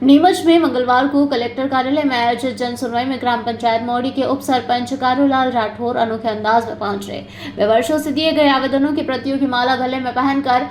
नीमच में मंगलवार को कलेक्टर कार्यालय में आयोजित जन सुनवाई में ग्राम पंचायत मौड़ी के उप सरपंच कारूलाल राठौर अनोखे अंदाज में पहुंचे। वे वर्षों से दिए गए आवेदनों की प्रतियों की माला गले में पहनकर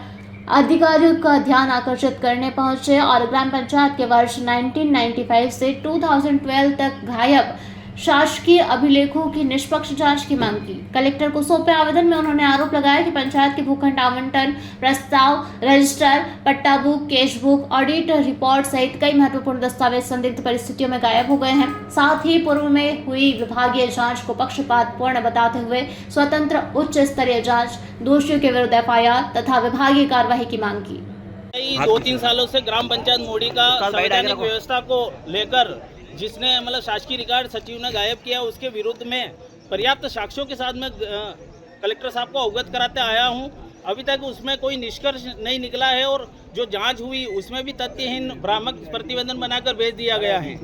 अधिकारियों का ध्यान आकर्षित करने पहुंचे और ग्राम पंचायत के वर्ष 1995 से 2012 तक गायब शासकीय अभिलेखों की निष्पक्ष जांच की मांग की। कलेक्टर को सौंपे आवेदन में उन्होंने आरोप लगाया कि पंचायत के भूखंड आवंटन प्रस्ताव, रजिस्टर, पट्टा book, cash book, audit report सहित कई महत्वपूर्ण दस्तावेज संदिग्ध परिस्थितियों में गायब हो गए हैं। साथ ही पूर्व में हुई विभागीय जांच को पक्षपातपूर्ण बताते हुए स्वतंत्र उच्च स्तरीय जांच, दोषियों के विरुद्ध FIR तथा विभागीय कार्यवाही की मांग की। 2-3 सालों से ग्राम पंचायत मोड़ी का संवैधानिक व्यवस्था को लेकर जिसने मतलब शासकीय रिकॉर्ड सचिव ने गायब किया, उसके विरुद्ध में पर्याप्त साक्ष्यों के साथ में कलेक्टर साहब को अवगत कराते आया हूं। अभी तक उसमें कोई निष्कर्ष नहीं निकला है और जो जांच हुई उसमें भी तथ्यहीन भ्रामक प्रतिवेदन बनाकर भेज दिया गया है।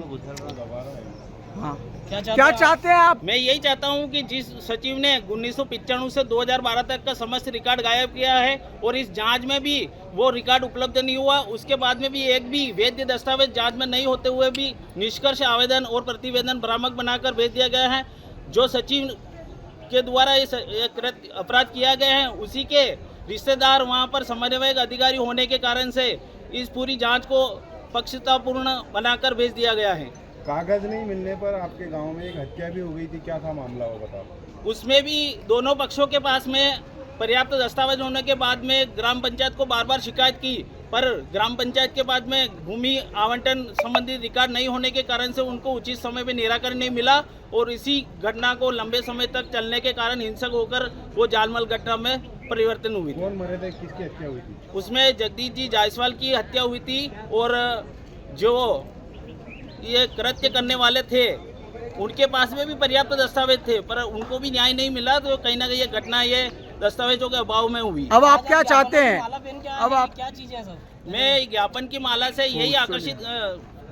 हाँ। क्या चाहते हैं आप? मैं यही चाहता हूं कि जिस सचिव ने 1995 से 2012 तक का समस्त रिकॉर्ड गायब किया है और इस जांच में भी वो रिकॉर्ड उपलब्ध नहीं हुआ, उसके बाद में भी एक भी वैध दस्तावेज जांच में नहीं होते हुए भी निष्कर्ष आवेदन और प्रतिवेदन भ्रामक बनाकर भेज दिया गया है। जो सचिव के द्वारा ये अपराध किया गया है उसी के रिश्तेदार वहाँ पर समन्वयक अधिकारी होने के कारण से इस पूरी जाँच को पक्षपातपूर्ण बनाकर भेज दिया गया है। कागज नहीं मिलने पर आपके गांव में एक हत्या भी हो गई थी, क्या था मामला वो बताओ। उसमें भी दोनों पक्षों के पास में पर्याप्त दस्तावेज होने के बाद में ग्राम पंचायत को बार बार शिकायत की, पर ग्राम पंचायत के बाद में भूमि आवंटन संबंधी रिकॉर्ड नहीं होने के कारण से उनको उचित समय पे निराकरण नहीं मिला और इसी घटना को लंबे समय तक चलने के कारण हिंसक होकर वो जालमल घटना में परिवर्तन हुई थी। कौन मरे थे, किसकी हत्या हुई थी? उसमें जगदीश जी जायसवाल की हत्या हुई थी और जो ये कृत्य करने वाले थे उनके पास में भी पर्याप्त दस्तावेज थे, पर उनको भी न्याय नहीं मिला। तो कहीं ना कहीं ये घटना ये दस्तावेजों के अभाव में हुई। अब आप क्या चाहते हैं? अब आप क्या चीज है सर? मैं ज्ञापन की माला से यही आकर्षित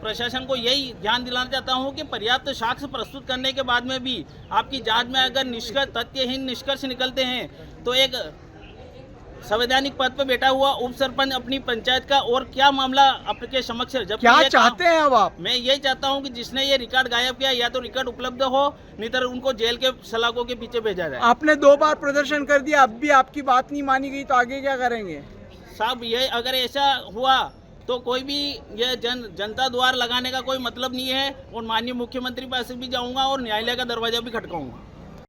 प्रशासन को यही ध्यान दिलाना चाहता हूं कि पर्याप्त साक्ष्य प्रस्तुत करने के बाद में भी आपकी जांच में अगर निष्कर्ष तथ्यहीन निष्कर्ष निकलते हैं तो एक संवैधानिक पद पर बैठा हुआ उप सरपंच अपनी पंचायत का और क्या मामला आपके समक्ष है। जब क्या चाहते हैं अब आप? मैं यही चाहता हूं कि जिसने ये रिकॉर्ड गायब किया या तो रिकॉर्ड उपलब्ध हो, नहीं तो उनको जेल के सलाखों के पीछे भेजा जाए। आपने 2 बार प्रदर्शन कर दिया, अब भी आपकी बात नहीं मानी गई, तो आगे क्या करेंगे? साहब ये अगर ऐसा हुआ तो कोई भी ये जनता द्वार लगाने का कोई मतलब नहीं है और माननीय मुख्यमंत्री पास भी जाऊंगा और न्यायालय का दरवाजा भी खटकाऊंगा।